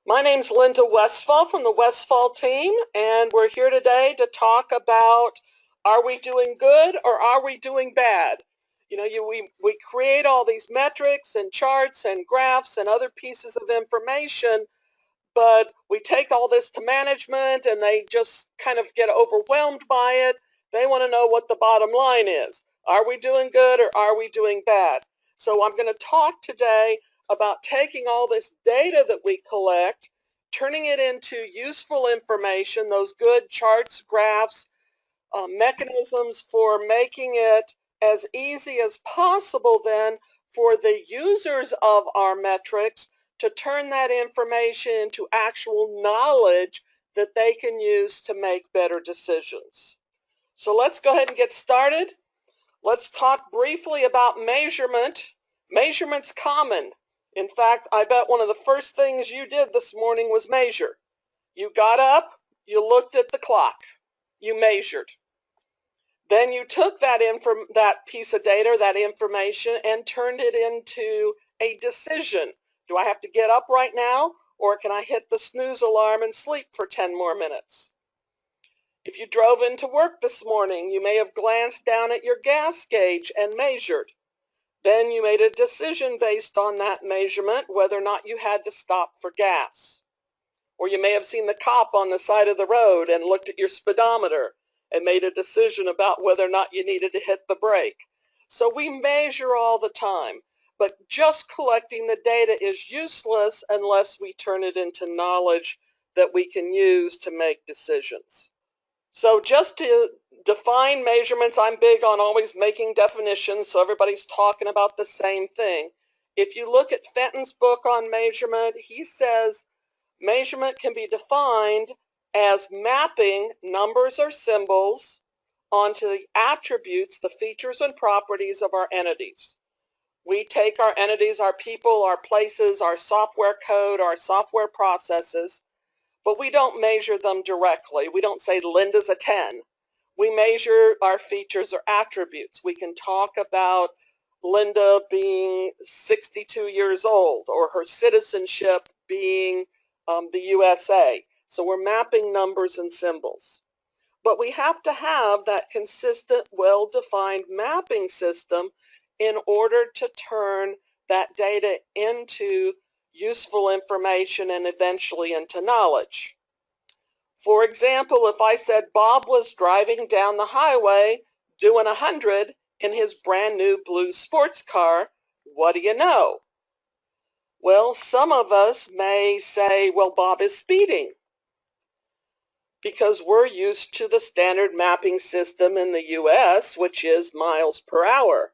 My name's Linda Westfall from the Westfall team, and we're here today to talk about, are we doing good or are we doing bad? We create all these metrics and charts and graphs and other pieces of information, but we take all this to management and they just kind of get overwhelmed by it. They want to know what the bottom line is. Are we doing good or are we doing bad? So I'm going to talk today about taking all this data that we collect, turning it into useful information, those good charts, graphs, mechanisms for making it as easy as possible then for the users of our metrics to turn that information into actual knowledge that they can use to make better decisions. So let's go ahead and get started. Let's talk briefly about measurement. Measurement's common. In fact, I bet one of the first things you did this morning was measure. You got up, you looked at the clock, you measured. Then you took that piece of data, that information, and turned it into a decision. Do I have to get up right now, or can I hit the snooze alarm and sleep for 10 more minutes? If you drove into work this morning, you may have glanced down at your gas gauge and measured. Then you made a decision based on that measurement whether or not you had to stop for gas. Or you may have seen the cop on the side of the road and looked at your speedometer and made a decision about whether or not you needed to hit the brake. So we measure all the time, but just collecting the data is useless unless we turn it into knowledge that we can use to make decisions. So just to define measurements, I'm big on always making definitions so everybody's talking about the same thing. If you look at Fenton's book on measurement, he says measurement can be defined as mapping numbers or symbols onto the attributes, the features and properties of our entities. We take our entities, our people, our places, our software code, our software processes, but we don't measure them directly. We don't say Linda's a 10. We measure our features or attributes. We can talk about Linda being 62 years old or her citizenship being the USA. So we're mapping numbers and symbols. But we have to have that consistent, well-defined mapping system in order to turn that data into useful information and eventually into knowledge. For example, if I said Bob was driving down the highway doing 100 in his brand new blue sports car, what do you know? Well, some of us may say, well, Bob is speeding, because we're used to the standard mapping system in the US, which is miles per hour.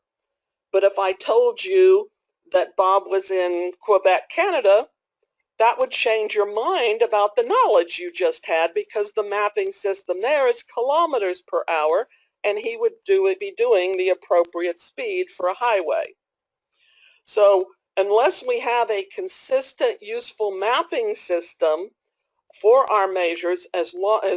But if I told you that Bob was in Quebec, Canada, that would change your mind about the knowledge you just had, because the mapping system there is kilometers per hour, and he would be doing the appropriate speed for a highway. So unless we have a consistent, useful mapping system for our measures,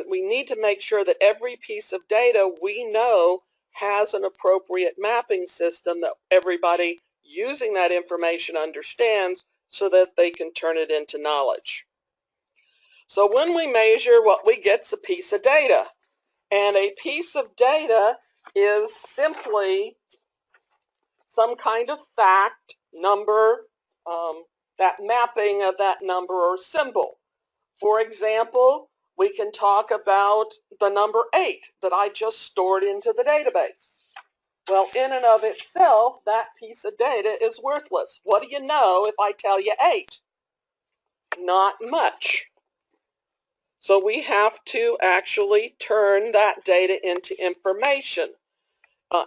we need to make sure that every piece of data we know has an appropriate mapping system that everybody using that information understands so that they can turn it into knowledge. So when we measure, what we get is a piece of data. And a piece of data is simply some kind of fact, number, that mapping of that number or symbol. For example, we can talk about the number 8 that I just stored into the database. Well, in and of itself, that piece of data is worthless. What do you know if I tell you 8? Not much. So we have to actually turn that data into information.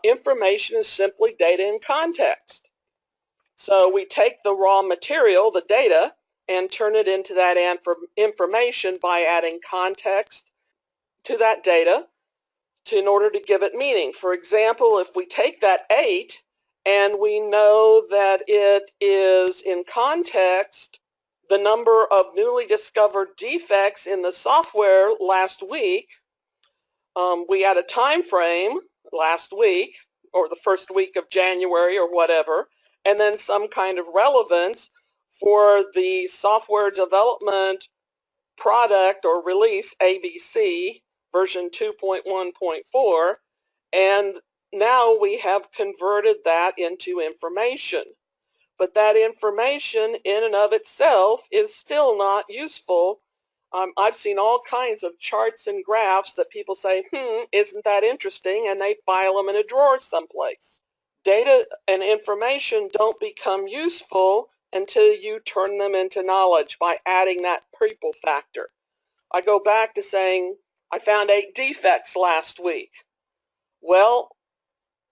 Information is simply data in context. So we take the raw material, the data, and turn it into that information by adding context to that data in order to give it meaning. For example, if we take that 8 and we know that it is in context the number of newly discovered defects in the software last week, we had a time frame last week or the first week of January or whatever, and then some kind of relevance for the software development product or release ABC version 2.1.4, and now we have converted that into information. But that information in and of itself is still not useful. I've seen all kinds of charts and graphs that people say, isn't that interesting? And they file them in a drawer someplace. Data and information don't become useful until you turn them into knowledge by adding that people factor. I go back to saying, I found 8 defects last week. Well,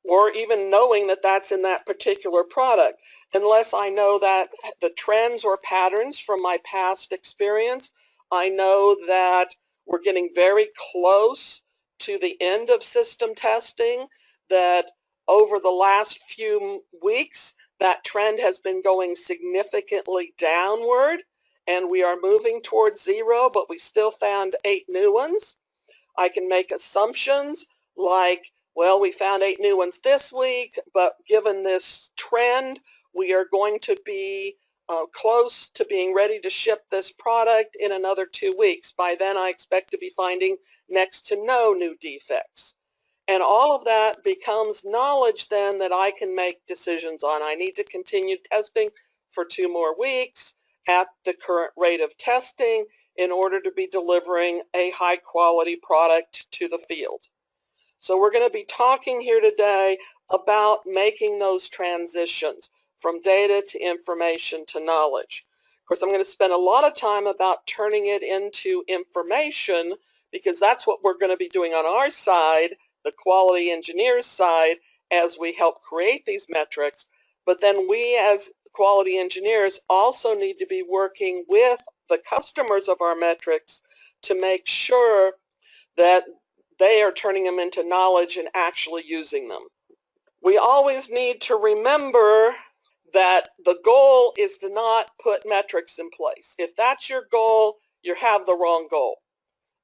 or even knowing that that's in that particular product. Unless I know that the trends or patterns from my past experience, I know that we're getting very close to the end of system testing, that over the last few weeks, that trend has been going significantly downward, and we are moving towards 0, but we still found 8 new ones. I can make assumptions like, well, we found 8 new ones this week, but given this trend, we are going to be close to being ready to ship this product in another 2 weeks. By then, I expect to be finding next to no new defects. And all of that becomes knowledge then that I can make decisions on. I need to continue testing for 2 more weeks at the current rate of testing in order to be delivering a high quality product to the field. So we're going to be talking here today about making those transitions from data to information to knowledge. Of course, I'm going to spend a lot of time about turning it into information because that's what we're going to be doing on our side, the quality engineers side, as we help create these metrics. But then we as quality engineers also need to be working with the customers of our metrics to make sure that they are turning them into knowledge and actually using them. We always need to remember that the goal is to not put metrics in place. If that's your goal, you have the wrong goal.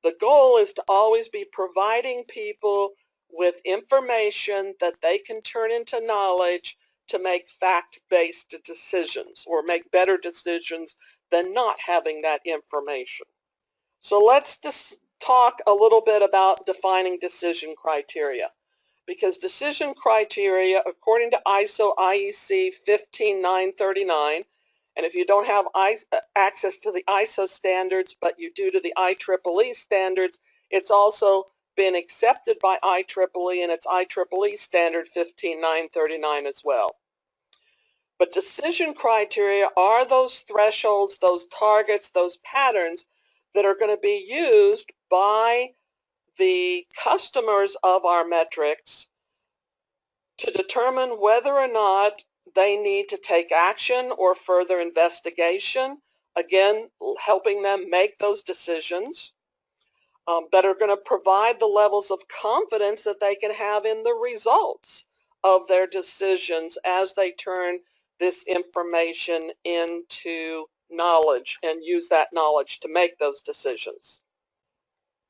The goal is to always be providing people with information that they can turn into knowledge to make fact-based decisions or make better decisions than not having that information. So let's talk a little bit about defining decision criteria, because decision criteria, according to ISO IEC 15939, and if you don't have access to the ISO standards, but you do to the IEEE standards, it's also been accepted by IEEE and it's IEEE standard 15939 as well. But decision criteria are those thresholds, those targets, those patterns that are going to be used by the customers of our metrics to determine whether or not they need to take action or further investigation, again, helping them make those decisions that are going to provide the levels of confidence that they can have in the results of their decisions as they turn this information into knowledge and use that knowledge to make those decisions.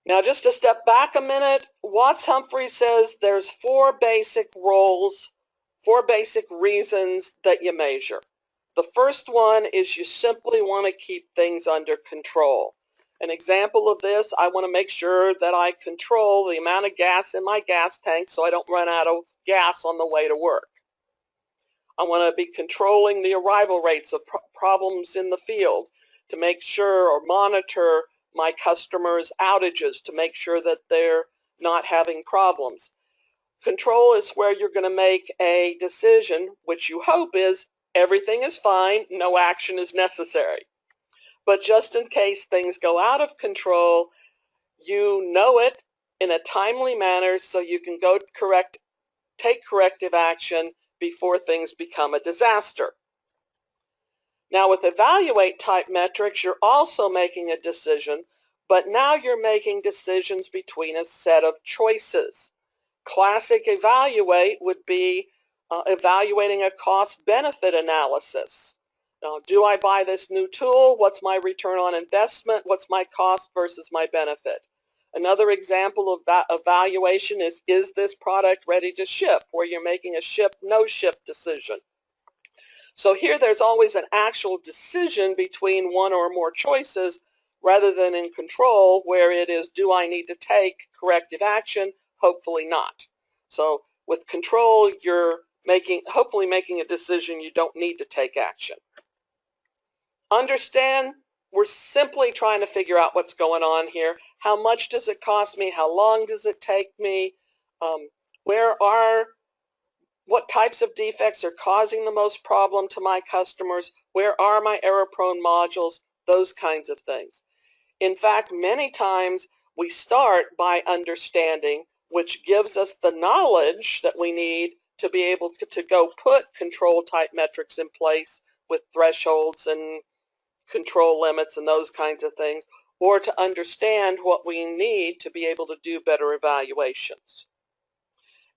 Now, just to step back a minute, Watts-Humphrey says there's 4 basic roles, 4 basic reasons that you measure. The first one is you simply want to keep things under control. An example of this, I want to make sure that I control the amount of gas in my gas tank so I don't run out of gas on the way to work. I want to be controlling the arrival rates of problems in the field to make sure or monitor my customers' outages to make sure that they're not having problems. Control is where you're going to make a decision, which you hope is everything is fine, no action is necessary. But just in case things go out of control, you know it in a timely manner so you can go take corrective action before things become a disaster. Now with evaluate type metrics, you're also making a decision, but now you're making decisions between a set of choices. Classic evaluate would be evaluating a cost-benefit analysis. Now, do I buy this new tool? What's my return on investment? What's my cost versus my benefit? Another example of that evaluation is this product ready to ship, where you're making a ship, no ship decision. So here there's always an actual decision between one or more choices rather than in control where it is, do I need to take corrective action? Hopefully not. So with control, you're hopefully making a decision you don't need to take action. Understand, we're simply trying to figure out what's going on here. How much does it cost me? How long does it take me? What types of defects are causing the most problem to my customers? Where are my error-prone modules? Those kinds of things. In fact, many times we start by understanding, which gives us the knowledge that we need to be able to go put control type metrics in place with thresholds and control limits and those kinds of things, or to understand what we need to be able to do better evaluations.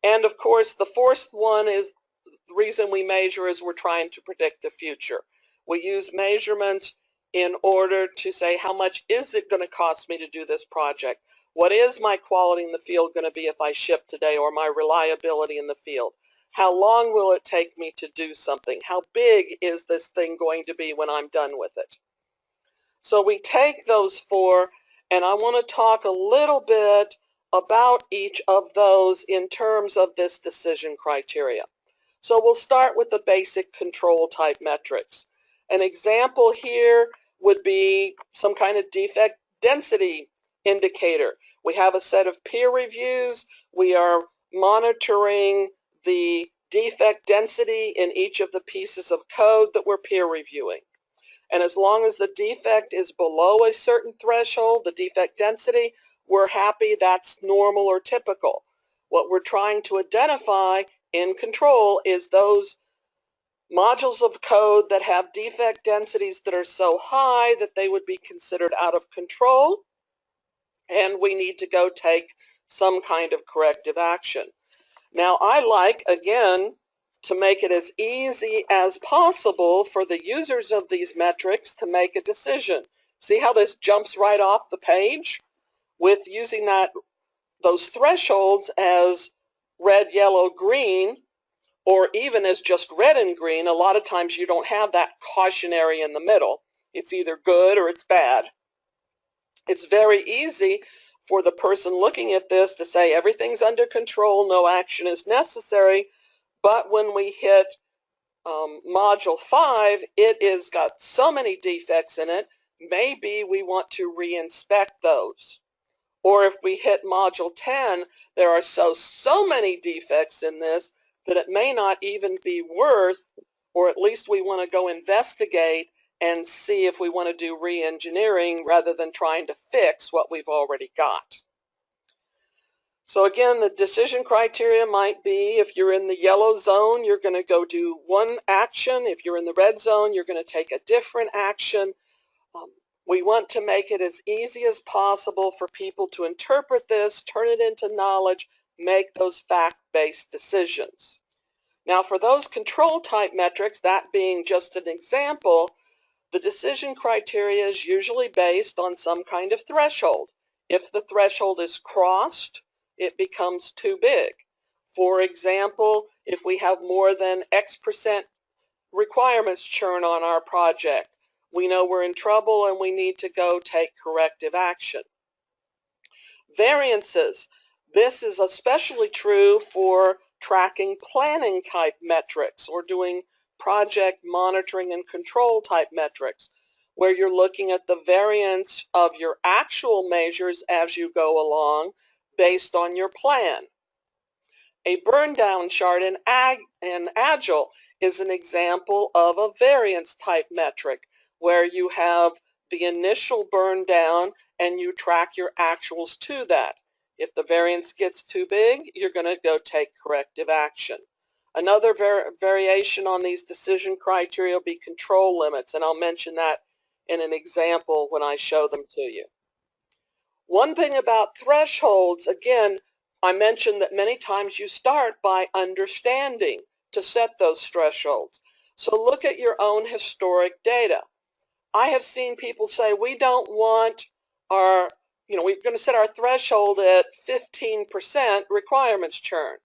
And of course, the fourth one is the reason we measure is we're trying to predict the future. We use measurements in order to say how much is it going to cost me to do this project? What is my quality in the field going to be if I ship today, or my reliability in the field? How long will it take me to do something? How big is this thing going to be when I'm done with it? So we take those four, and I want to talk a little bit about each of those in terms of this decision criteria. So we'll start with the basic control type metrics. An example here would be some kind of defect density indicator. We have a set of peer reviews. We are monitoring the defect density in each of the pieces of code that we're peer reviewing. And as long as the defect is below a certain threshold, the defect density, we're happy, that's normal or typical. What we're trying to identify in control is those modules of code that have defect densities that are so high that they would be considered out of control, and we need to go take some kind of corrective action. Now, I like, again, to make it as easy as possible for the users of these metrics to make a decision. See how this jumps right off the page? With using those thresholds as red, yellow, green, or even as just red and green, a lot of times you don't have that cautionary in the middle. It's either good or it's bad. It's very easy for the person looking at this to say everything's under control, no action is necessary, but when we hit module 5, it has got so many defects in it, maybe we want to re-inspect those. Or if we hit module 10, there are so many defects in this that it may not even be worth, or at least we want to go investigate and see if we want to do re-engineering rather than trying to fix what we've already got. So again, the decision criteria might be, if you're in the yellow zone, you're going to go do one action. If you're in the red zone, you're going to take a different action. We want to make it as easy as possible for people to interpret this, turn it into knowledge, make those fact-based decisions. Now, for those control type metrics, that being just an example, the decision criteria is usually based on some kind of threshold. If the threshold is crossed, it becomes too big. For example, if we have more than X% requirements churn on our project, we know we're in trouble and we need to go take corrective action. Variances. This is especially true for tracking planning type metrics or doing project monitoring and control type metrics, where you're looking at the variance of your actual measures as you go along based on your plan. A burn down chart in Agile is an example of a variance type metric where you have the initial burn down and you track your actuals to that. If the variance gets too big, you're going to go take corrective action. Another variation on these decision criteria will be control limits, and I'll mention that in an example when I show them to you. One thing about thresholds, again, I mentioned that many times you start by understanding to set those thresholds. So look at your own historic data. I have seen people say, we don't want our, we're going to set our threshold at 15% requirements churn.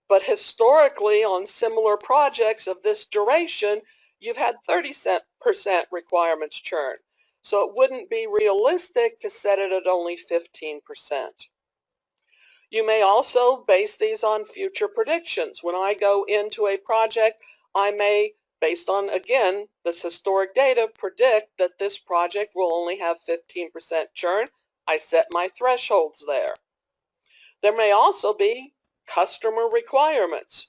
But historically, on similar projects of this duration, you've had 30% requirements churn. So it wouldn't be realistic to set it at only 15%. You may also base these on future predictions. When I go into a project, I may, based on, again, this historic data, predict that this project will only have 15% churn. I set my thresholds there. There may also be customer requirements.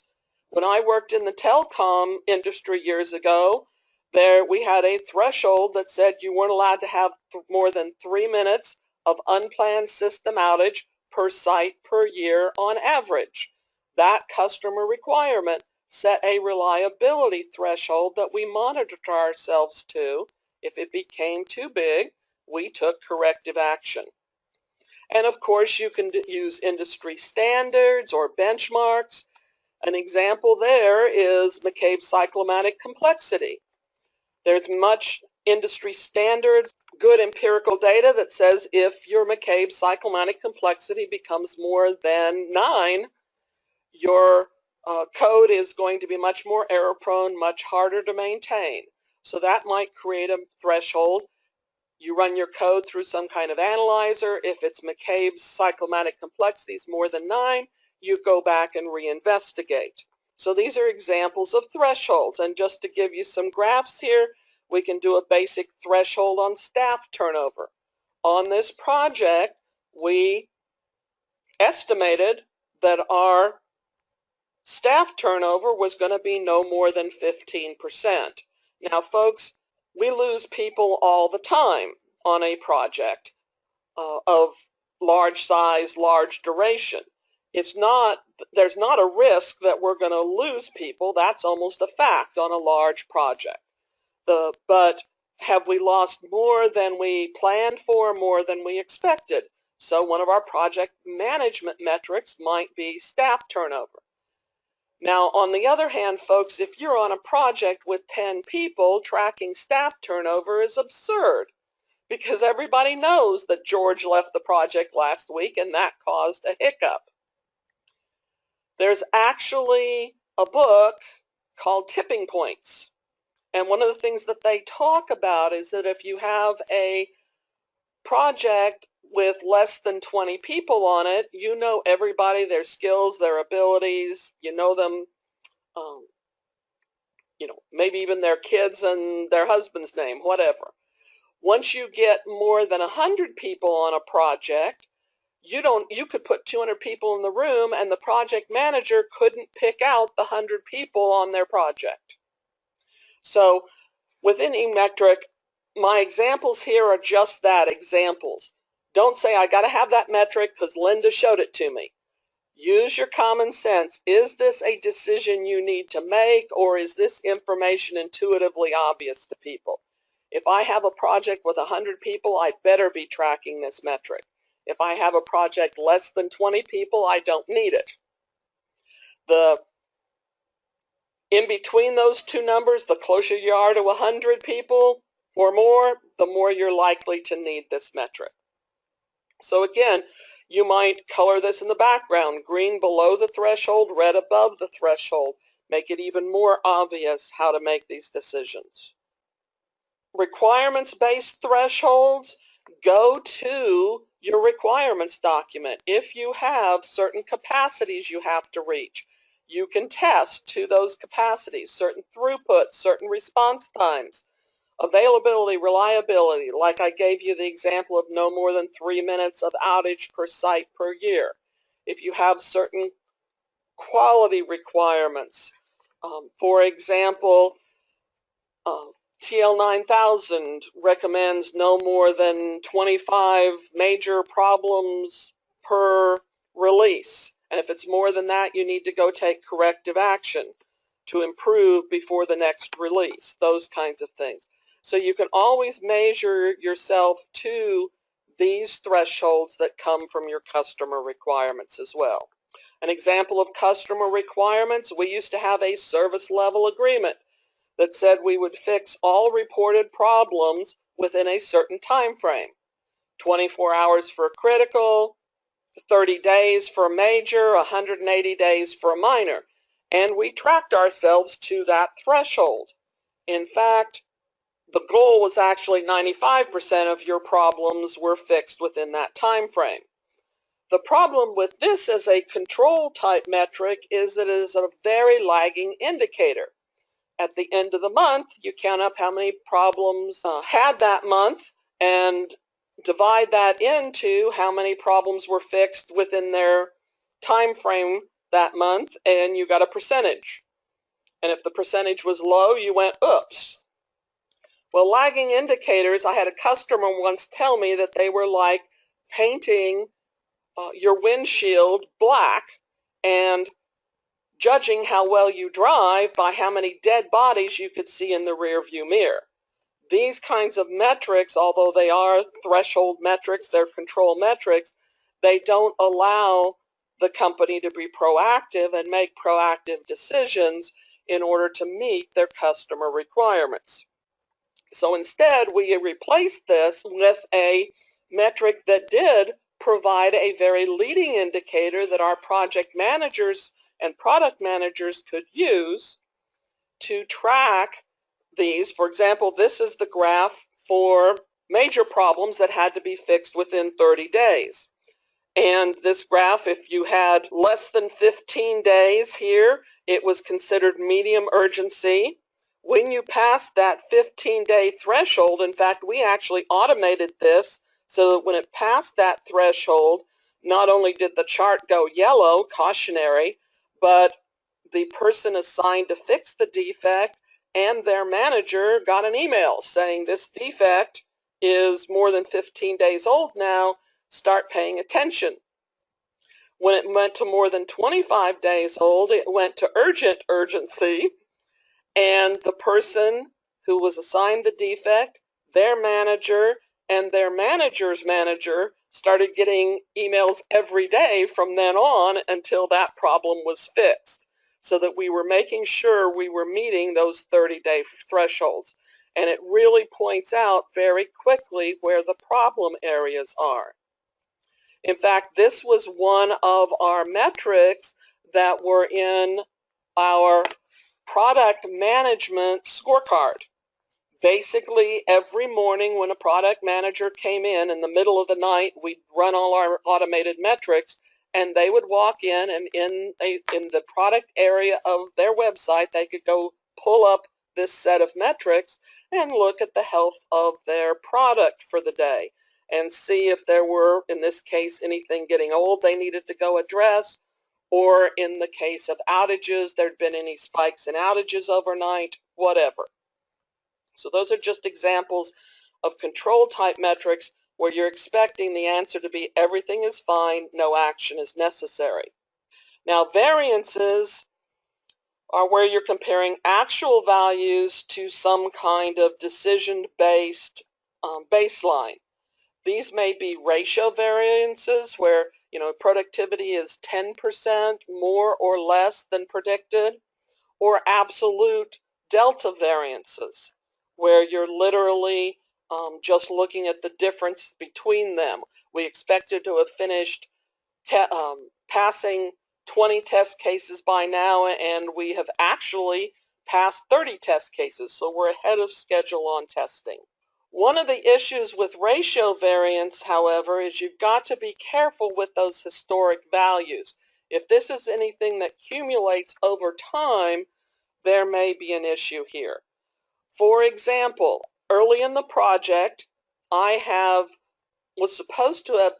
When I worked in the telecom industry years ago, we had a threshold that said you weren't allowed to have more than 3 minutes of unplanned system outage per site per year on average. That customer requirement set a reliability threshold that we monitored ourselves to. If it became too big, we took corrective action. And of course, you can use industry standards or benchmarks. An example there is McCabe's cyclomatic complexity. There's much industry standards, good empirical data that says if your McCabe cyclomatic complexity becomes more than 9, your code is going to be much more error prone, much harder to maintain. So that might create a threshold. You run your code through some kind of analyzer. If it's McCabe's cyclomatic complexity is more than 9, you go back and reinvestigate. So these are examples of thresholds. And just to give you some graphs here, we can do a basic threshold on staff turnover. On this project, we estimated that our staff turnover was going to be no more than 15%. Now, folks, we lose people all the time on a project of large size, large duration. There's not a risk that we're going to lose people. That's almost a fact on a large project. But have we lost more than we planned for, more than we expected? So one of our project management metrics might be staff turnover. Now, on the other hand, folks, if you're on a project with 10 people, tracking staff turnover is absurd because everybody knows that George left the project last week and that caused a hiccup. There's actually a book called Tipping Points. And one of the things that they talk about is that if you have a project with less than 20 people on it, you know everybody, their skills, their abilities, you know them, maybe even their kids and their husband's name, whatever. Once you get more than 100 people on a project, you could put 200 people in the room and the project manager couldn't pick out the 100 people on their project. So within eMetric, my examples here are just that, examples. Don't say, I got to have that metric because Linda showed it to me. Use your common sense. Is this a decision you need to make, or is this information intuitively obvious to people? If I have a project with 100 people, I better be tracking this metric. If I have a project less than 20 people, I don't need it. In between those two numbers, the closer you are to 100 people or more, the more you're likely to need this metric. So again, you might color this in the background, green below the threshold, red above the threshold. Make it even more obvious how to make these decisions. Requirements-based thresholds, go to your requirements document. If you have certain capacities you have to reach, you can test to those capacities, certain throughputs, certain response times, availability, reliability, like I gave you the example of no more than 3 minutes of outage per site per year. If you have certain quality requirements, for example, TL9000 recommends no more than 25 major problems per release. And if it's more than that, you need to go take corrective action to improve before the next release, those kinds of things. So you can always measure yourself to these thresholds that come from your customer requirements as well. An example of customer requirements, we used to have a service level agreement that said we would fix all reported problems within a certain time frame. 24 hours for critical, 30 days for major, 180 days for minor. And we tracked ourselves to that threshold. In fact, the goal was actually 95% of your problems were fixed within that time frame. The problem with this as a control type metric is that it is a very lagging indicator. At the end of the month, you count up how many problems had that month and divide that into how many problems were fixed within their time frame that month, and you got a percentage. And if the percentage was low, you went, oops. Well, lagging indicators, I had a customer once tell me that they were like painting your windshield black and judging how well you drive by how many dead bodies you could see in the rear view mirror. These kinds of metrics, although they are threshold metrics, they're control metrics, they don't allow the company to be proactive and make proactive decisions in order to meet their customer requirements. So instead, we replaced this with a metric that did provide a very leading indicator that our project managers and product managers could use to track these. For example, this is the graph for major problems that had to be fixed within 30 days. And this graph, if you had less than 15 days here, it was considered medium urgency. When you passed that 15-day threshold, in fact, we actually automated this so that when it passed that threshold, not only did the chart go yellow, cautionary, but the person assigned to fix the defect and their manager got an email saying this defect is more than 15 days old now, start paying attention. When it went to more than 25 days old, it went to urgent urgency, and the person who was assigned the defect, their manager, and their manager's manager started getting emails every day from then on until that problem was fixed, so that we were making sure we were meeting those 30-day thresholds. And it really points out very quickly where the problem areas are. In fact, this was one of our metrics that were in our product management scorecard. Basically, every morning when a product manager came in the middle of the night, we'd run all our automated metrics, and they would walk in, and in the product area of their website, they could go pull up this set of metrics and look at the health of their product for the day and see if there were, in this case, anything getting old they needed to go address, or in the case of outages, there'd been any spikes in outages overnight, whatever. So those are just examples of control type metrics where you're expecting the answer to be everything is fine, no action is necessary. Now, variances are where you're comparing actual values to some kind of decision-based baseline. These may be ratio variances where productivity is 10% more or less than predicted, or absolute delta variances where you're literally just looking at the difference between them. We expected to have finished passing 20 test cases by now, and we have actually passed 30 test cases, so we're ahead of schedule on testing. One of the issues with ratio variance, however, is you've got to be careful with those historic values. If this is anything that accumulates over time, there may be an issue here. For example, early in the project, I was supposed to have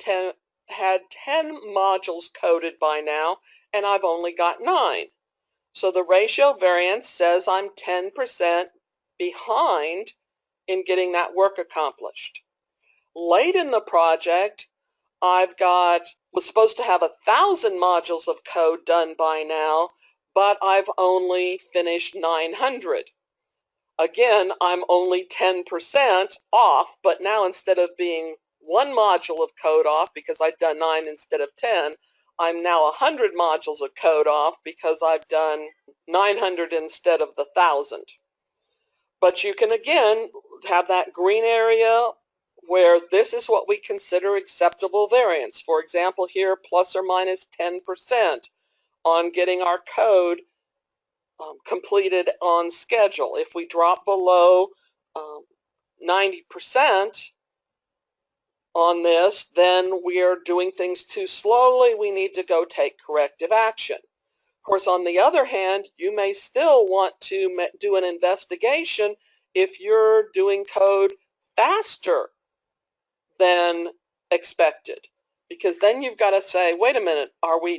had 10 modules coded by now, and I've only got 9. So the ratio variance says I'm 10% behind in getting that work accomplished. Late in the project, was supposed to have 1,000 modules of code done by now, but I've only finished 900. Again, I'm only 10% off, but now instead of being 1 module of code off because I've done 9 instead of 10, I'm now 100 modules of code off because I've done 900 instead of the 1,000. But you can again have that green area where this is what we consider acceptable variance. For example, here plus or minus 10% on getting our code completed on schedule. If we drop below 90% on this, then we are doing things too slowly. We need to go take corrective action. Of course, on the other hand, you may still want to do an investigation if you're doing code faster than expected, because then you've got to say, wait a minute,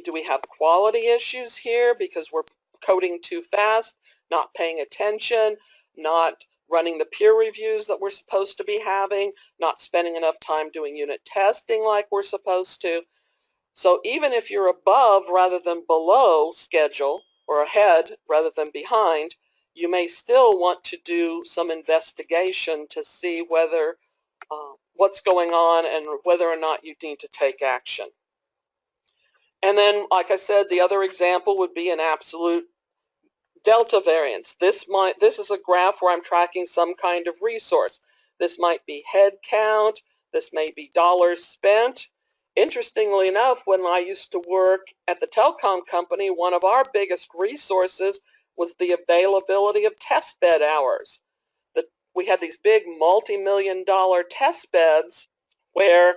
do we have quality issues here because we're coding too fast, not paying attention, not running the peer reviews that we're supposed to be having, not spending enough time doing unit testing like we're supposed to. So even if you're above rather than below schedule, or ahead rather than behind, you may still want to do some investigation to see whether what's going on and whether or not you need to take action. And then, like I said, the other example would be an absolute delta variance. This is a graph where I'm tracking some kind of resource. This might be head count. This may be dollars spent. Interestingly enough, when I used to work at the telecom company, one of our biggest resources was the availability of test bed hours. We had these big multi-million-dollar test beds where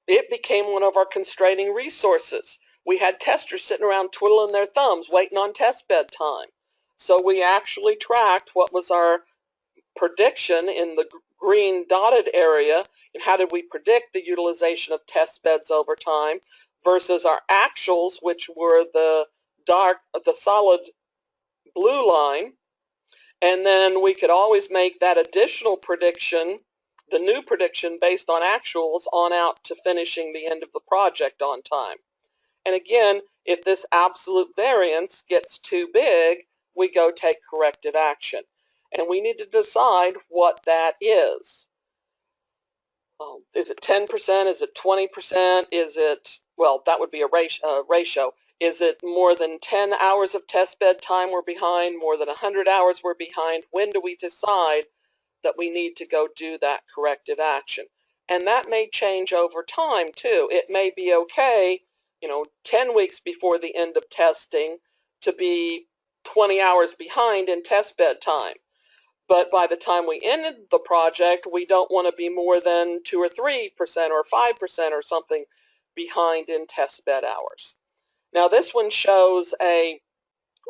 it became one of our constraining resources. We had testers sitting around twiddling their thumbs, waiting on test bed time. So we actually tracked what was our prediction in the green dotted area, and how did we predict the utilization of test beds over time versus our actuals, which were the solid blue line. And then we could always make that additional prediction, the new prediction based on actuals, on out to finishing the end of the project on time. And again, if this absolute variance gets too big, we go take corrective action. And we need to decide what that is. Is it 10%? Is it 20%? Is it, well, that would be a ratio. Is it more than 10 hours of test bed time we're behind, more than 100 hours we're behind? When do we decide that we need to go do that corrective action? And that may change over time too. It may be okay, 10 weeks before the end of testing to be 20 hours behind in test bed time. But by the time we ended the project, we don't want to be more than 2 or 3% or 5% or something behind in test bed hours. Now this one shows a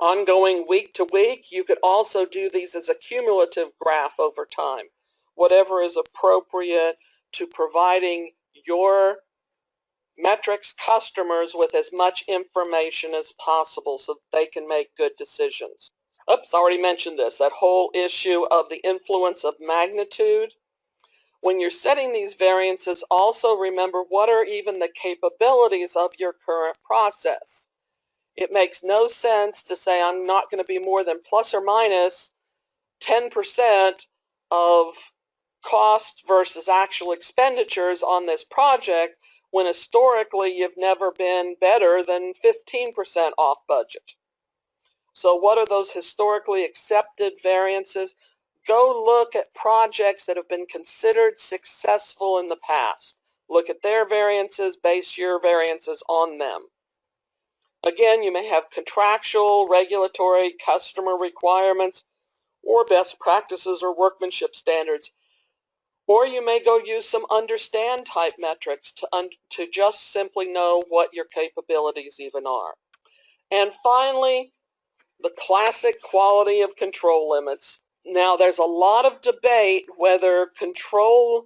ongoing week to week. You could also do these as a cumulative graph over time. Whatever is appropriate to providing your metrics customers with as much information as possible so that they can make good decisions. Oops, already mentioned this, that whole issue of the influence of magnitude. When you're setting these variances, also remember what are even the capabilities of your current process. It makes no sense to say I'm not going to be more than plus or minus 10% of cost versus actual expenditures on this project when historically you've never been better than 15% off budget. So what are those historically accepted variances? Go look at projects that have been considered successful in the past. Look at their variances, base your variances on them. Again, you may have contractual, regulatory, customer requirements, or best practices or workmanship standards. Or you may go use some understand type metrics to just simply know what your capabilities even are. And finally, the classic quality of control limits. Now, there's a lot of debate whether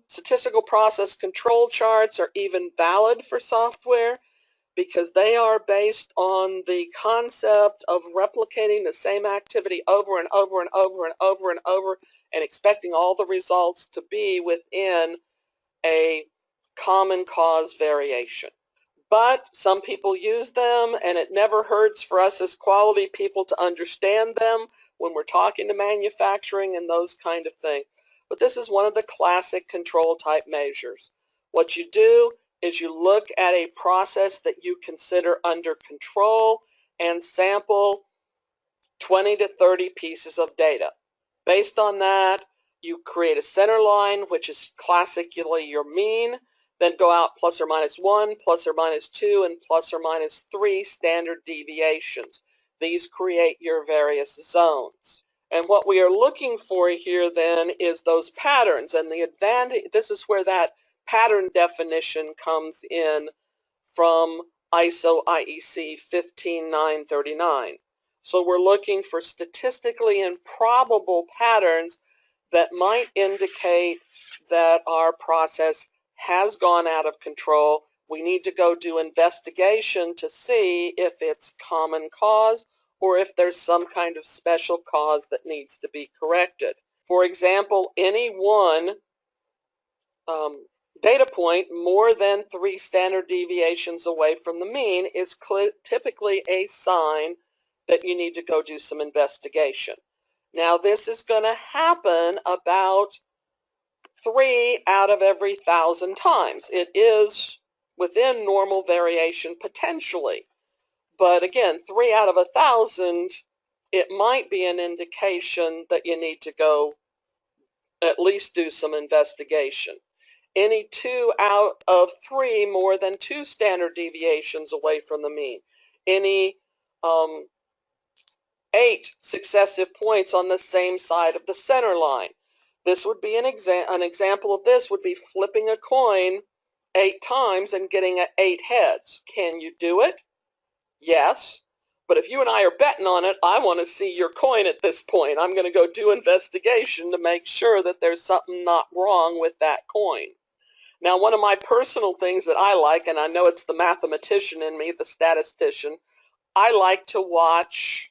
statistical process control charts are even valid for software, because they are based on the concept of replicating the same activity over and over and over and over and over and expecting all the results to be within a common cause variation. But some people use them, and it never hurts for us as quality people to understand them when we're talking to manufacturing and those kind of things. But this is one of the classic control type measures. What you do is you look at a process that you consider under control and sample 20 to 30 pieces of data. Based on that, you create a center line, which is classically your mean, then go out plus or minus 1, plus or minus 2, and plus or minus 3 standard deviations. These create your various zones. And what we are looking for here then is those patterns, and the advantage, this is where that pattern definition comes in from ISO IEC 15939. So we're looking for statistically improbable patterns that might indicate that our process has gone out of control. We need to go do investigation to see if it's common cause or if there's some kind of special cause that needs to be corrected. For example, any one data point more than 3 standard deviations away from the mean is typically a sign that you need to go do some investigation. Now, this is going to happen about 3 out of every 1,000 times. It is within normal variation potentially, but again, 3 out of 1,000, it might be an indication that you need to go at least do some investigation. Any 2 out of 3 more than 2 standard deviations away from the mean. Any 8 successive points on the same side of the center line. This would be an example of this would be flipping a coin 8 times and getting 8 heads. Can you do it? Yes. But if you and I are betting on it, I want to see your coin at this point. I'm going to go do investigation to make sure that there's something not wrong with that coin. Now, one of my personal things that I like, and I know it's the mathematician in me, the statistician, I like to watch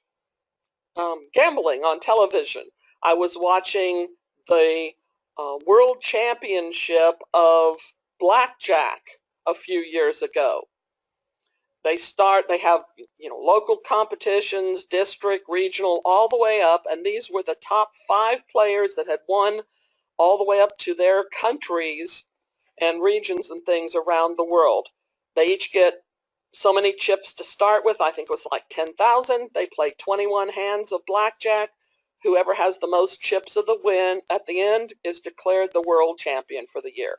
gambling on television. I was watching the World Championship of Blackjack a few years ago. They have, local competitions, district, regional, all the way up, and these were the top 5 players that had won all the way up to their countries and regions and things around the world. They each get so many chips to start with. I think it was like 10,000. They play 21 hands of blackjack. Whoever has the most chips of the win at the end is declared the world champion for the year.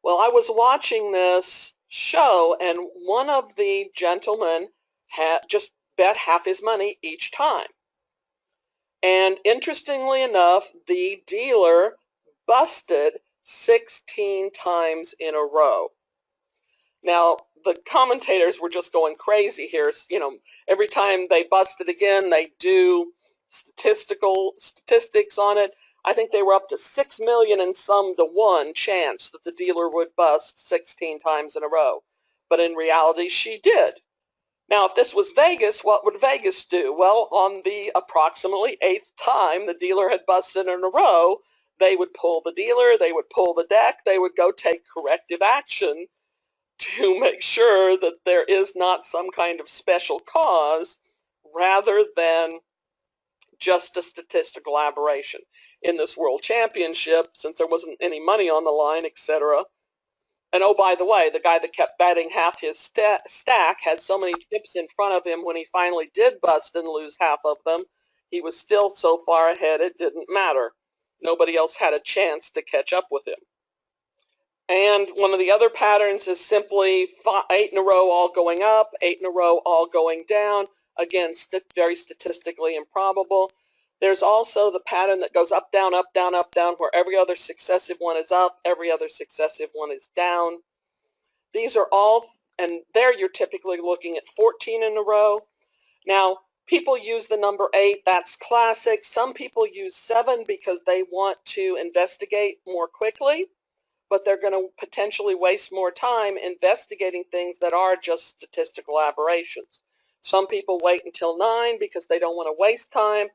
Well, I was watching this show, and one of the gentlemen had just bet half his money each time. And interestingly enough, the dealer busted 16 times in a row. Now, the commentators were just going crazy here. Every time they busted again, they do statistics on it. I think they were up to 6 million and some to 1 chance that the dealer would bust 16 times in a row. But in reality, she did. Now, if this was Vegas, what would Vegas do? Well, on the approximately 8th time the dealer had busted in a row, they would pull the dealer, they would pull the deck, they would go take corrective action to make sure that there is not some kind of special cause rather than just a statistical aberration. In this World Championship, since there wasn't any money on the line, etc. And oh, by the way, the guy that kept betting half his stack had so many chips in front of him when he finally did bust and lose half of them, he was still so far ahead it didn't matter. Nobody else had a chance to catch up with him. And one of the other patterns is simply 8 in a row all going up, 8 in a row all going down. Again, very statistically improbable. There's also the pattern that goes up, down, up, down, up, down, where every other successive one is up, every other successive one is down. These are all, and there you're typically looking at 14 in a row. Now, people use the number 8, that's classic. Some people use 7 because they want to investigate more quickly, but they're going to potentially waste more time investigating things that are just statistical aberrations. Some people wait until 9 because they don't want to waste time,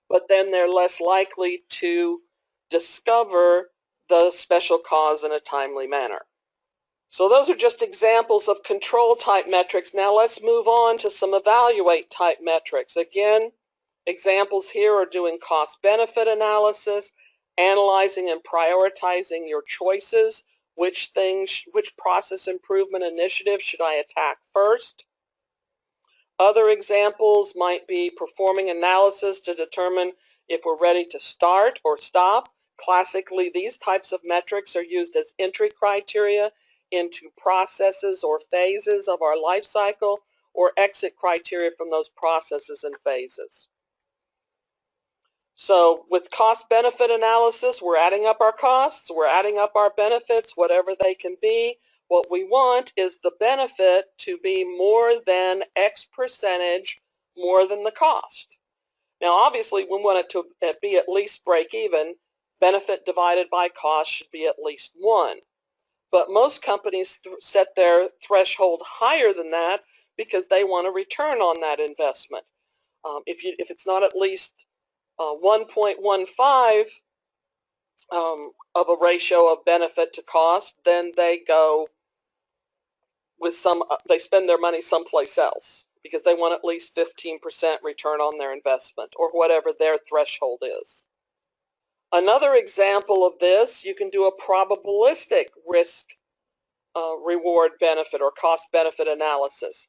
but then they're less likely to discover the special cause in a timely manner. So those are just examples of control type metrics. Now let's move on to some evaluate type metrics. Again, examples here are doing cost-benefit analysis, analyzing and prioritizing your choices. Which process improvement initiative should I attack first? Other examples might be performing analysis to determine if we're ready to start or stop. Classically, these types of metrics are used as entry criteria into processes or phases of our life cycle, or exit criteria from those processes and phases. So with cost-benefit analysis, we're adding up our costs, we're adding up our benefits, whatever they can be. What we want is the benefit to be more than X percentage more than the cost. Now, obviously, we want it to be at least break even. Benefit divided by cost should be at least 1. But most companies set their threshold higher than that because they want a return on that investment. If it's not at least 1.15 of a ratio of benefit to cost, then they go with they spend their money someplace else because they want at least 15% return on their investment or whatever their threshold is. Another example of this, you can do a probabilistic risk reward benefit or cost benefit analysis.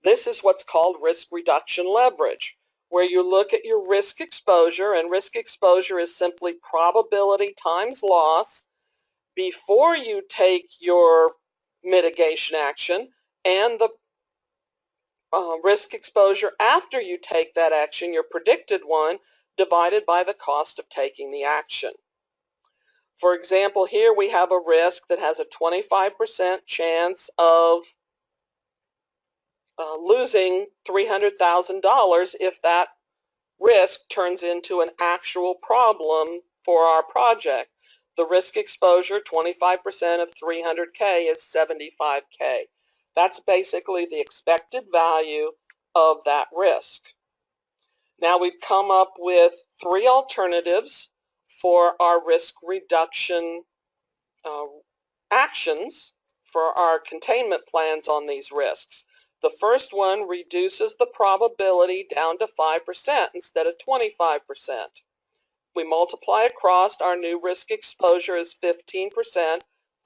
This is what's called risk reduction leverage, where you look at your risk exposure, and risk exposure is simply probability times loss before you take your mitigation action, and the risk exposure after you take that action, your predicted one, divided by the cost of taking the action. For example, here we have a risk that has a 25% chance of losing $300,000 if that risk turns into an actual problem for our project. The risk exposure, 25% of 300K is 75K. That's basically the expected value of that risk. Now we've come up with 3 alternatives for our risk reduction actions for our containment plans on these risks. The first one reduces the probability down to 5% instead of 25%. We multiply across, our new risk exposure is 15%,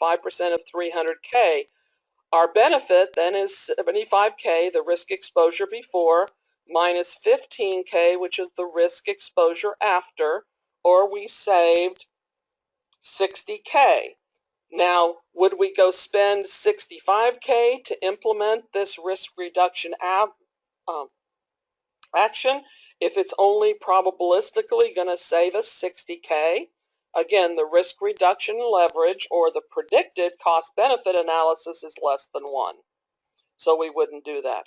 5% of 300K. Our benefit then is 75K, the risk exposure before, minus 15K, which is the risk exposure after, or we saved 60K. Now, would we go spend 65K to implement this risk reduction action if it's only probabilistically going to save us 60K? Again, the risk reduction leverage or the predicted cost-benefit analysis is less than 1. So we wouldn't do that.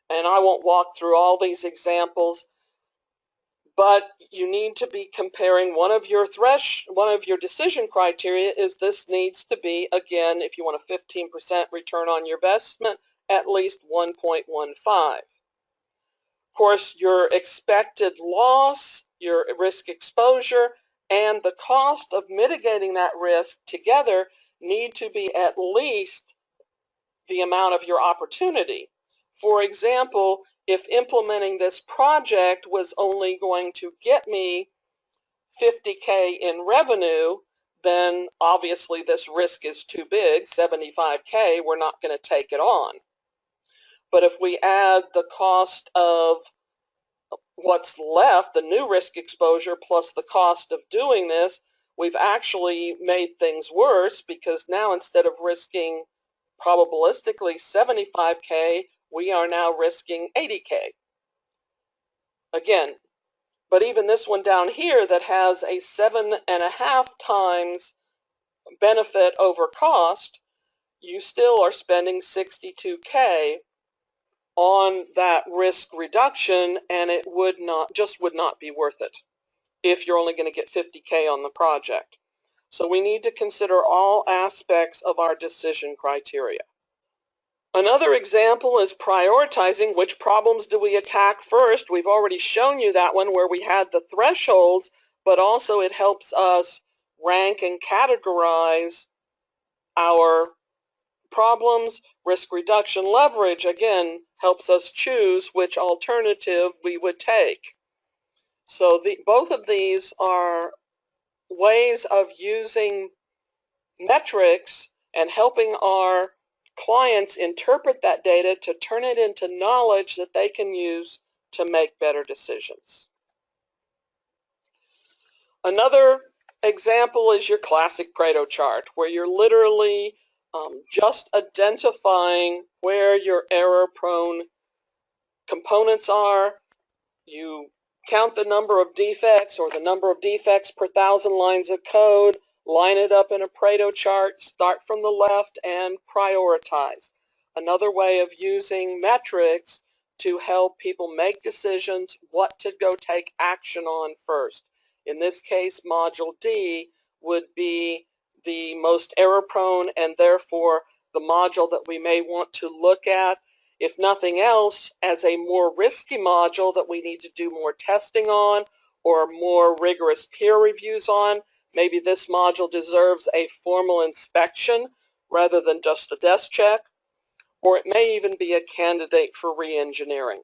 And I won't walk through all these examples, but you need to be comparing one of your decision criteria is this needs to be, again, if you want a 15% return on your investment, at least 1.15. Of course, your expected loss, your risk exposure, and the cost of mitigating that risk together need to be at least the amount of your opportunity. For example, if implementing this project was only going to get me 50K in revenue, then obviously this risk is too big, 75K, we're not going to take it on. But if we add the cost of what's left, the new risk exposure plus the cost of doing this, we've actually made things worse because now instead of risking probabilistically 75K, we are now risking 80K. Again, but even this one down here that has a 7.5 times benefit over cost, you still are spending 62K on that risk reduction, and it would not be worth it if you're only going to get 50K on the project. So we need to consider all aspects of our decision criteria. Another example is prioritizing which problems do we attack first. We've already shown you that one where we had the thresholds, but also it helps us rank and categorize our problems. Risk reduction leverage, again, helps us choose which alternative we would take. So both of these are ways of using metrics and helping our clients interpret that data to turn it into knowledge that they can use to make better decisions. Another example is your classic Pareto chart, where you're literally just identifying where your error-prone components are, you count the number of defects or the number of defects per 1,000 lines of code, line it up in a Pareto chart, start from the left, and prioritize. Another way of using metrics to help people make decisions what to go take action on first. In this case, Module D would be the most error-prone and therefore the module that we may want to look at, if nothing else, as a more risky module that we need to do more testing on or more rigorous peer reviews on. Maybe this module deserves a formal inspection rather than just a desk check, or it may even be a candidate for re-engineering.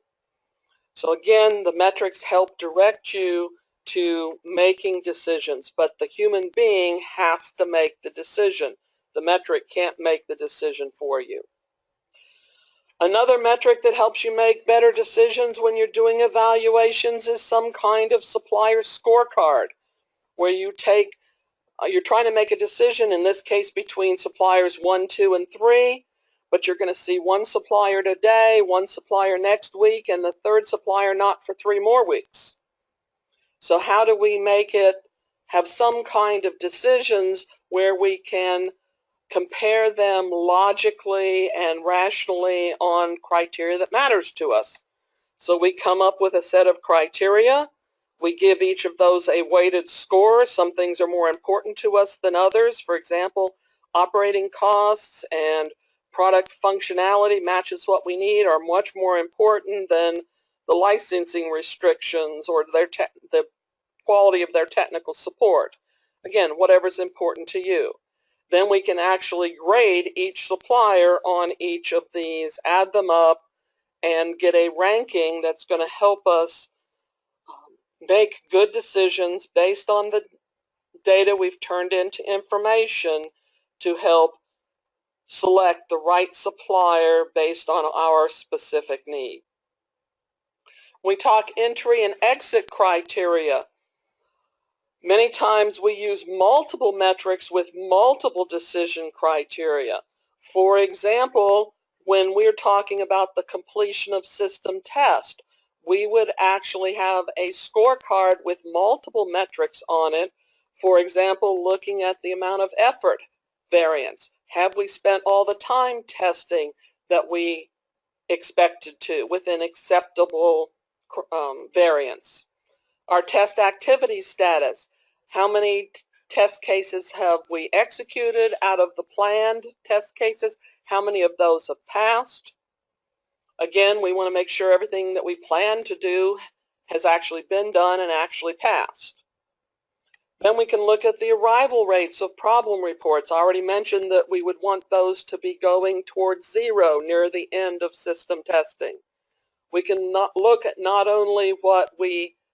So again, the metrics help direct you to making decisions, but the human being has to make the decision. The metric can't make the decision for you. Another metric that helps you make better decisions when you're doing evaluations is some kind of supplier scorecard, where you take, you're trying to make a decision, in this case between suppliers 1, 2, and 3, but you're going to see one supplier today, one supplier next week, and the third supplier not for 3 more weeks. So how do we make it have some kind of decisions where we can compare them logically and rationally on criteria that matters to us? So we come up with a set of criteria. We give each of those a weighted score. Some things are more important to us than others. For example, operating costs and product functionality matches what we need are much more important than the licensing restrictions or the quality of their technical support. Again, whatever's important to you. Then we can actually grade each supplier on each of these, add them up, and get a ranking that's going to help us make good decisions based on the data we've turned into information to help select the right supplier based on our specific need. We talk entry and exit criteria. Many times we use multiple metrics with multiple decision criteria. For example, when we're talking about the completion of system test, we would actually have a scorecard with multiple metrics on it. For example, looking at the amount of effort variance. Have we spent all the time testing that we expected to within acceptable variance? Our test activity status. How many test cases have we executed out of the planned test cases? How many of those have passed? Again, we want to make sure everything that we plan to do has actually been done and actually passed. Then we can look at the arrival rates of problem reports. I already mentioned that we would want those to be going towards 0 near the end of system testing. We can look at not only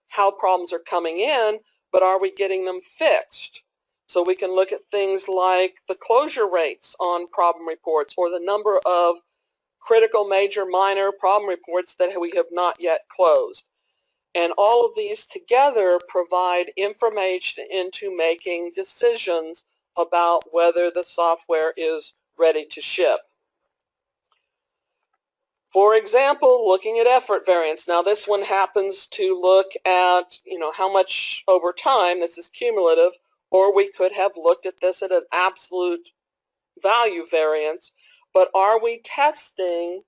how problems are coming in, but are we getting them fixed? So we can look at things like the closure rates on problem reports or the number of critical, major, minor problem reports that we have not yet closed. And all of these together provide information into making decisions about whether the software is ready to ship. For example, looking at effort variance. Now this one happens to look at, how much over time, this is cumulative, or we could have looked at this at an absolute value variance, but are we testing?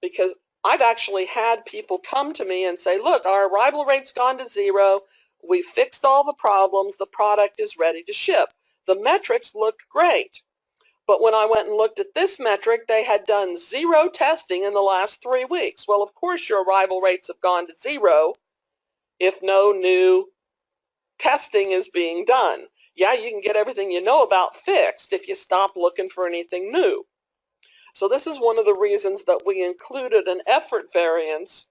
Because I've actually had people come to me and say, look, our arrival rate's gone to 0, we fixed all the problems, the product is ready to ship. The metrics looked great. But when I went and looked at this metric, they had done 0 testing in the last 3 weeks. Well, of course, your arrival rates have gone to 0 if no new testing is being done. Yeah, you can get everything you know about fixed if you stop looking for anything new. So this is one of the reasons that we included an effort variance,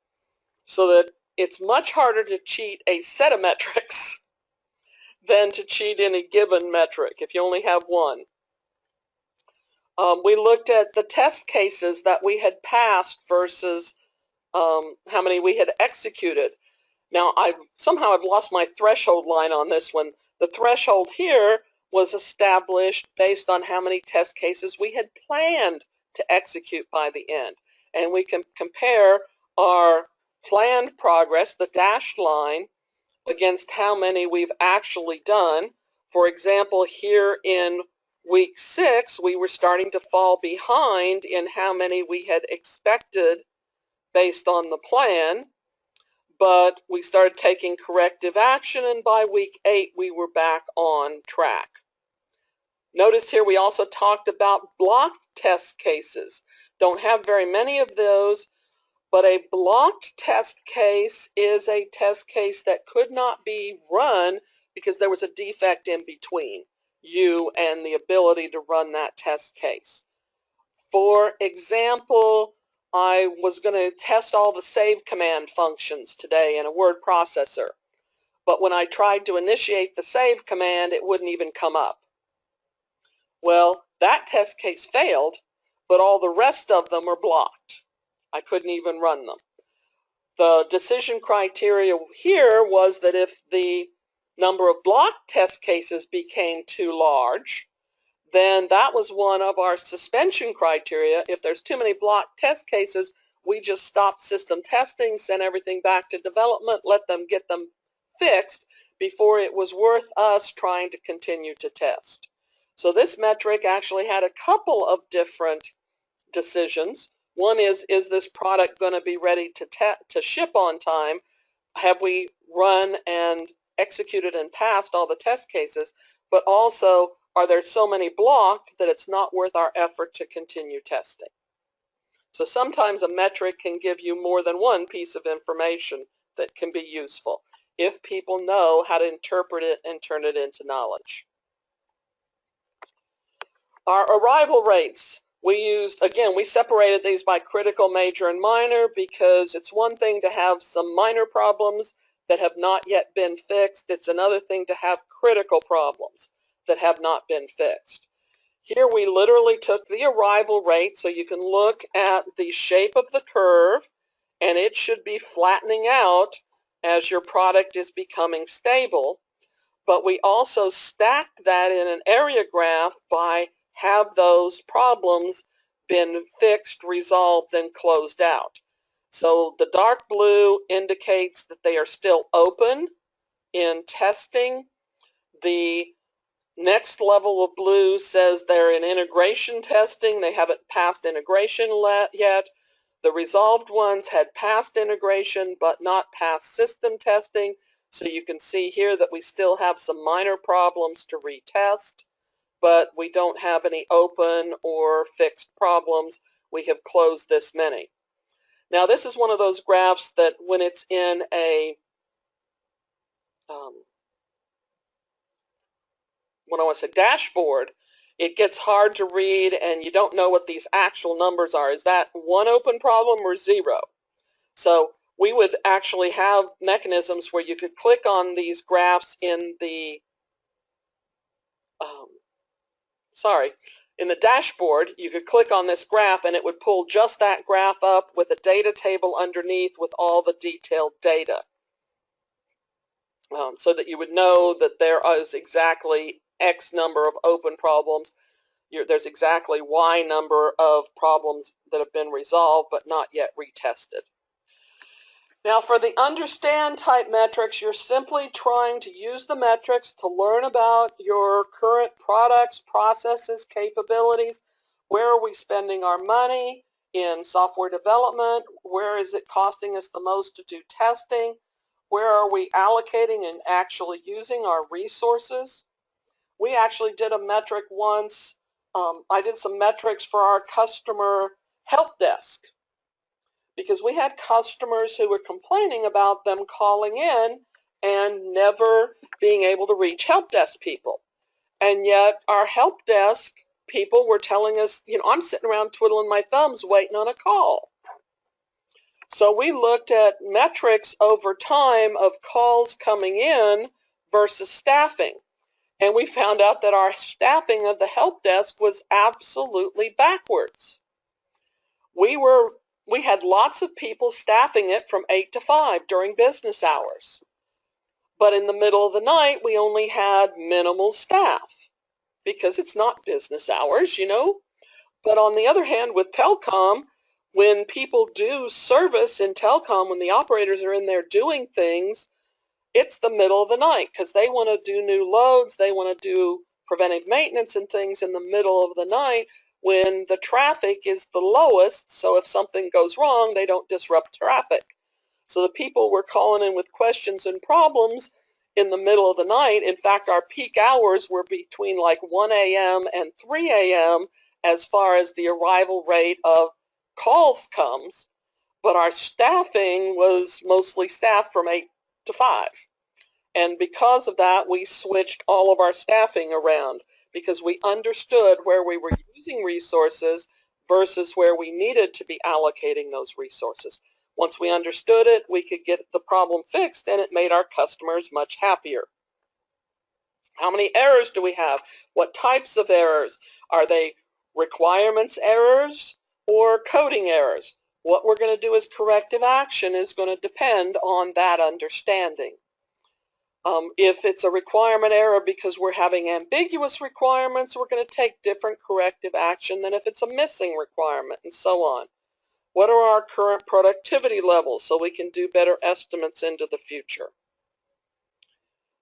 so that it's much harder to cheat a set of metrics than to cheat any given metric if you only have one. We looked at the test cases that we had passed versus how many we had executed. Now, somehow I've lost my threshold line on this one. The threshold here was established based on how many test cases we had planned to execute by the end. And we can compare our planned progress, the dashed line, against how many we've actually done. For example, here in week 6, we were starting to fall behind in how many we had expected based on the plan, but we started taking corrective action, and by week 8, we were back on track. Notice here we also talked about blocked test cases. Don't have very many of those, but a blocked test case is a test case that could not be run because there was a defect in between you and the ability to run that test case. For example, I was going to test all the save command functions today in a word processor, but when I tried to initiate the save command, it wouldn't even come up. Well, that test case failed, but all the rest of them are blocked. I couldn't even run them. The decision criteria here was that if the number of blocked test cases became too large, then that was one of our suspension criteria. If there's too many blocked test cases, we just stopped system testing, sent everything back to development, let them get them fixed before it was worth us trying to continue to test. So this metric actually had a couple of different decisions. One is this product going to be ready to ship on time? Have we run and executed and passed all the test cases? But also, are there so many blocked that it's not worth our effort to continue testing? So sometimes a metric can give you more than one piece of information that can be useful if people know how to interpret it and turn it into knowledge. Our arrival rates. We used, again, we separated these by critical, major, and minor because it's one thing to have some minor problems that have not yet been fixed. It's another thing to have critical problems that have not been fixed. Here we literally took the arrival rate, so you can look at the shape of the curve, and it should be flattening out as your product is becoming stable. But we also stacked that in an area graph by have those problems been fixed, resolved, and closed out. So the dark blue indicates that they are still open in testing. The next level of blue says they're in integration testing. They haven't passed integration yet. The resolved ones had passed integration but not passed system testing. So you can see here that we still have some minor problems to retest, but we don't have any open or fixed problems. We have closed this many. Now this is one of those graphs that when it's in a dashboard, it gets hard to read and you don't know what these actual numbers are. Is that one open problem or 0? So we would actually have mechanisms where you could click on these graphs in the in the dashboard. You could click on this graph and it would pull just that graph up with a data table underneath with all the detailed data, so that you would know that there is exactly X number of open problems. There's exactly Y number of problems that have been resolved but not yet retested. Now for the understand type metrics, you're simply trying to use the metrics to learn about your current products, processes, capabilities. Where are we spending our money in software development? Where is it costing us the most to do testing? Where are we allocating and actually using our resources? We actually did a metric once. I did some metrics for our customer help desk, because we had customers who were complaining about them calling in and never being able to reach help desk people. And yet our help desk people were telling us, I'm sitting around twiddling my thumbs waiting on a call. So we looked at metrics over time of calls coming in versus staffing. And we found out that our staffing of the help desk was absolutely backwards. We had lots of people staffing it from 8 to 5 during business hours. But in the middle of the night, we only had minimal staff because it's not business hours, But on the other hand, with telecom, when people do service in telecom, when the operators are in there doing things, it's the middle of the night because they want to do new loads, they want to do preventive maintenance and things in the middle of the night when the traffic is the lowest, so if something goes wrong, they don't disrupt traffic. So the people were calling in with questions and problems in the middle of the night. In fact, our peak hours were between like 1 a.m. and 3 a.m. as far as the arrival rate of calls comes, but our staffing was mostly staffed from 8 to 5. And because of that, we switched all of our staffing around because we understood where we were using resources versus where we needed to be allocating those resources. Once we understood it, we could get the problem fixed, and it made our customers much happier. How many errors do we have? What types of errors? Are they requirements errors or coding errors? What we're going to do as corrective action is going to depend on that understanding. If it's a requirement error because we're having ambiguous requirements, we're going to take different corrective action than if it's a missing requirement, and so on. What are our current productivity levels so we can do better estimates into the future?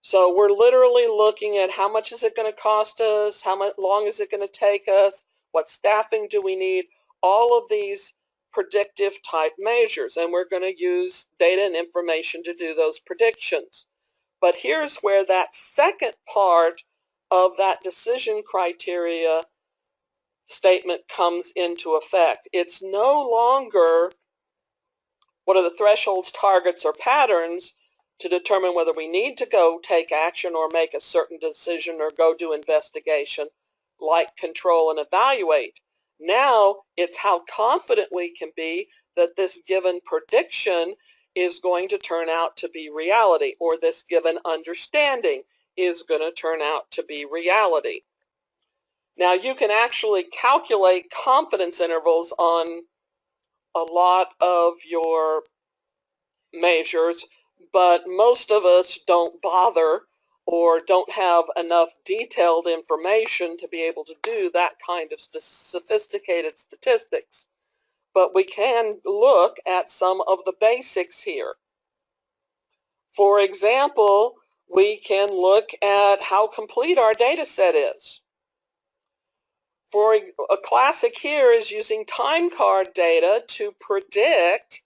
So we're literally looking at how much is it going to cost us, how long is it going to take us, what staffing do we need, all of these predictive type measures, and we're going to use data and information to do those predictions. But here's where that second part of that decision criteria statement comes into effect. It's no longer what are the thresholds, targets, or patterns to determine whether we need to go take action or make a certain decision or go do investigation, like control and evaluate. Now it's how confident we can be that this given prediction is going to turn out to be reality, or this given understanding is going to turn out to be reality. Now you can actually calculate confidence intervals on a lot of your measures, but most of us don't bother or don't have enough detailed information to be able to do that kind of sophisticated statistics. But we can look at some of the basics here. For example, we can look at how complete our data set is. For a classic here is using time card data to predict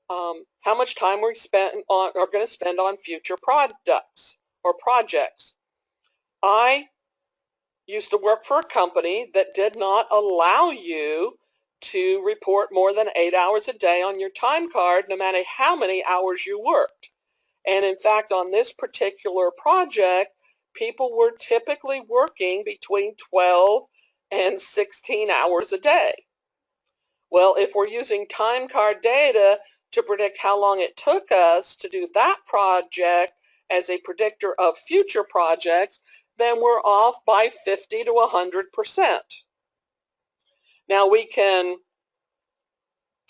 how much time we are going to spend on future products or projects. I used to work for a company that did not allow you to report more than 8 hours a day on your time card, no matter how many hours you worked. And in fact, on this particular project, people were typically working between 12 and 16 hours a day. Well, if we're using time card data to predict how long it took us to do that project as a predictor of future projects, then we're off by 50 to 100%. Now we can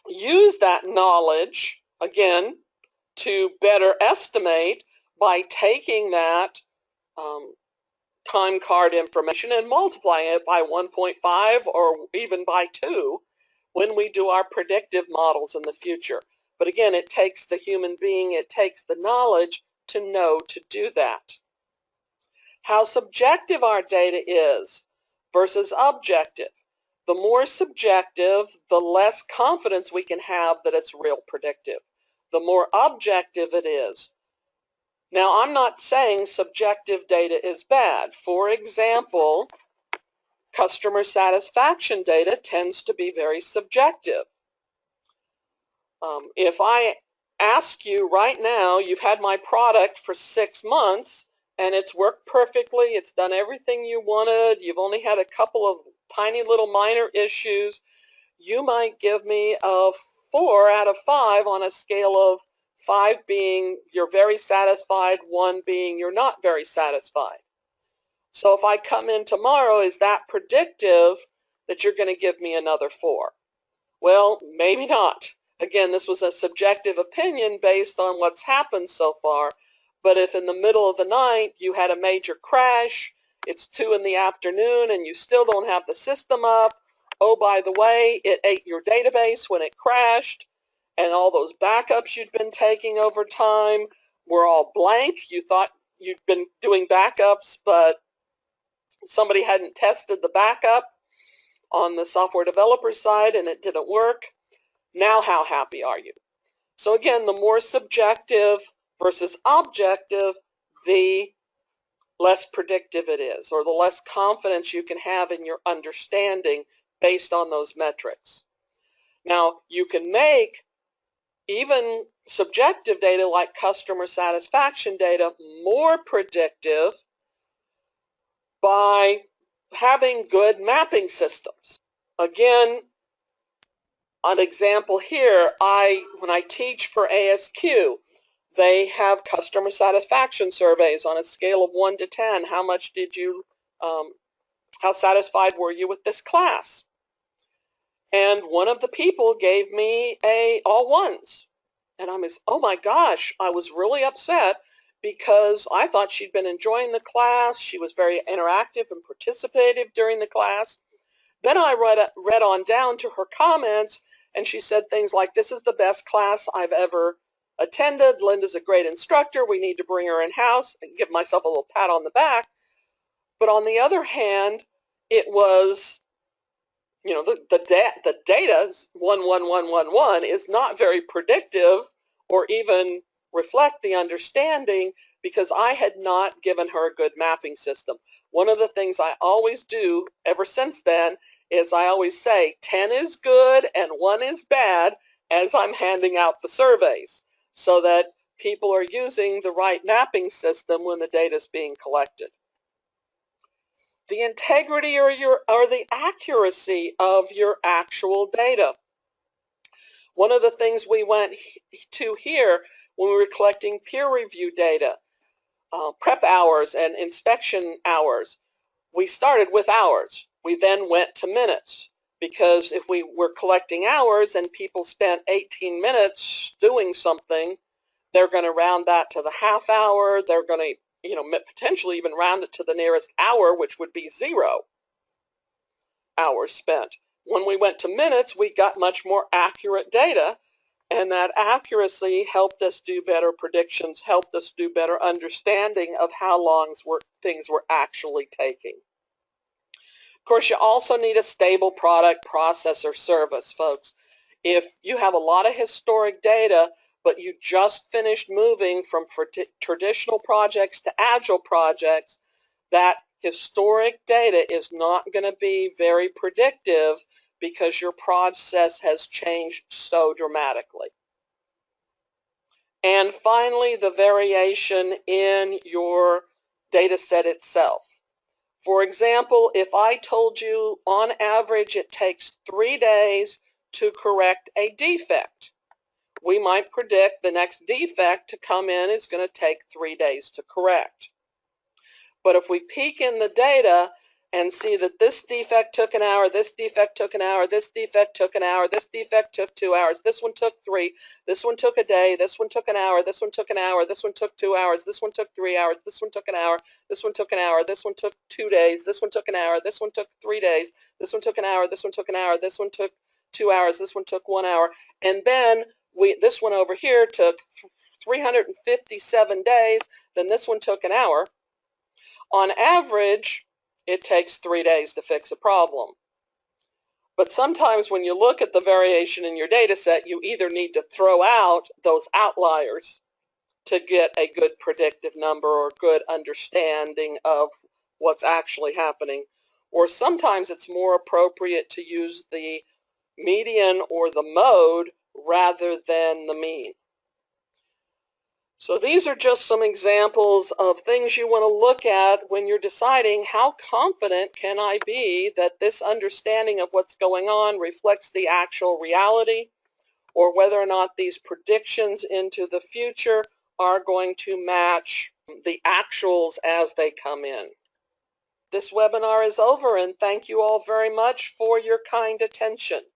use that knowledge, again, to better estimate by taking that time card information and multiplying it by 1.5 or even by 2 when we do our predictive models in the future. But again, it takes the human being, it takes the knowledge to know to do that. How subjective our data is versus objective. The more subjective, the less confidence we can have that it's real predictive. The more objective it is. Now, I'm not saying subjective data is bad. For example, customer satisfaction data tends to be very subjective. If I ask you right now, you've had my product for 6 months and it's worked perfectly, it's done everything you wanted, you've only had a couple of tiny little minor issues, you might give me a 4 out of 5 on a scale of 5 being you're very satisfied, 1 being you're not very satisfied. So if I come in tomorrow, is that predictive that you're going to give me another 4? Well, maybe not. Again, this was a subjective opinion based on what's happened so far. But if in the middle of the night you had a major crash, it's 2 in the afternoon and you still don't have the system up, Oh, by the way, it ate your database when it crashed, and all those backups you'd been taking over time were all blank. You thought you'd been doing backups, but somebody hadn't tested the backup on the software developer side and it didn't work. Now how happy are you? So again, the more subjective versus objective, the less predictive it is, or the less confidence you can have in your understanding based on those metrics. Now, you can make even subjective data like customer satisfaction data more predictive by having good mapping systems. Again, an example here, when I teach for ASQ, they have customer satisfaction surveys on a scale of 1 to 10. How much did you, how satisfied were you with this class? And one of the people gave me all ones. And I'm oh my gosh, I was really upset because I thought she'd been enjoying the class. She was very interactive and participative during the class. Then I read on down to her comments, and she said things like, this is the best class I've ever attended. Linda's a great instructor. We need to bring her in-house, and give myself a little pat on the back. But on the other hand, it was, you know, the data 11111 is not very predictive or even reflect the understanding because I had not given her a good mapping system. One of the things I always do ever since then is I always say 10 is good and 1 is bad as I'm handing out the surveys so that people are using the right mapping system when the data is being collected. The integrity or the accuracy of your actual data. One of the things we went to here when we were collecting peer review data, prep hours and inspection hours, we started with hours. We then went to minutes because if we were collecting hours and people spent 18 minutes doing something, they're going to round that to the half hour. They're going to potentially even round it to the nearest hour, which would be 0 hours spent. When we went to minutes, we got much more accurate data, and that accuracy helped us do better predictions, helped us do better understanding of how long things were actually taking. Of course, you also need a stable product, process, or service, folks. If you have a lot of historic data, but you just finished moving from traditional projects to agile projects, that historic data is not going to be very predictive because your process has changed so dramatically. And finally, the variation in your data set itself. For example, if I told you on average it takes 3 days to correct a defect, we might predict the next defect to come in is going to take 3 days to correct. But if we peek in the data and see that this defect took an hour, this defect took an hour, this defect took an hour, this defect took 2 hours, this one took 3, this one took a day, this one took an hour, this one took an hour, this one took 2 hours, this one took 3 hours, this one took an hour, this one took an hour, this one took 2 days, this one took an hour, this one took 3 days, this one took an hour, this one took an hour, this one took 2 hours, this one took 1 hour, and then this one over here took 357 days, then this one took an hour. On average, it takes 3 days to fix a problem. But sometimes when you look at the variation in your data set, you either need to throw out those outliers to get a good predictive number or good understanding of what's actually happening, or sometimes it's more appropriate to use the median or the mode rather than the mean. So these are just some examples of things you want to look at when you're deciding how confident can I be that this understanding of what's going on reflects the actual reality, or whether or not these predictions into the future are going to match the actuals as they come in. This webinar is over, and thank you all very much for your kind attention.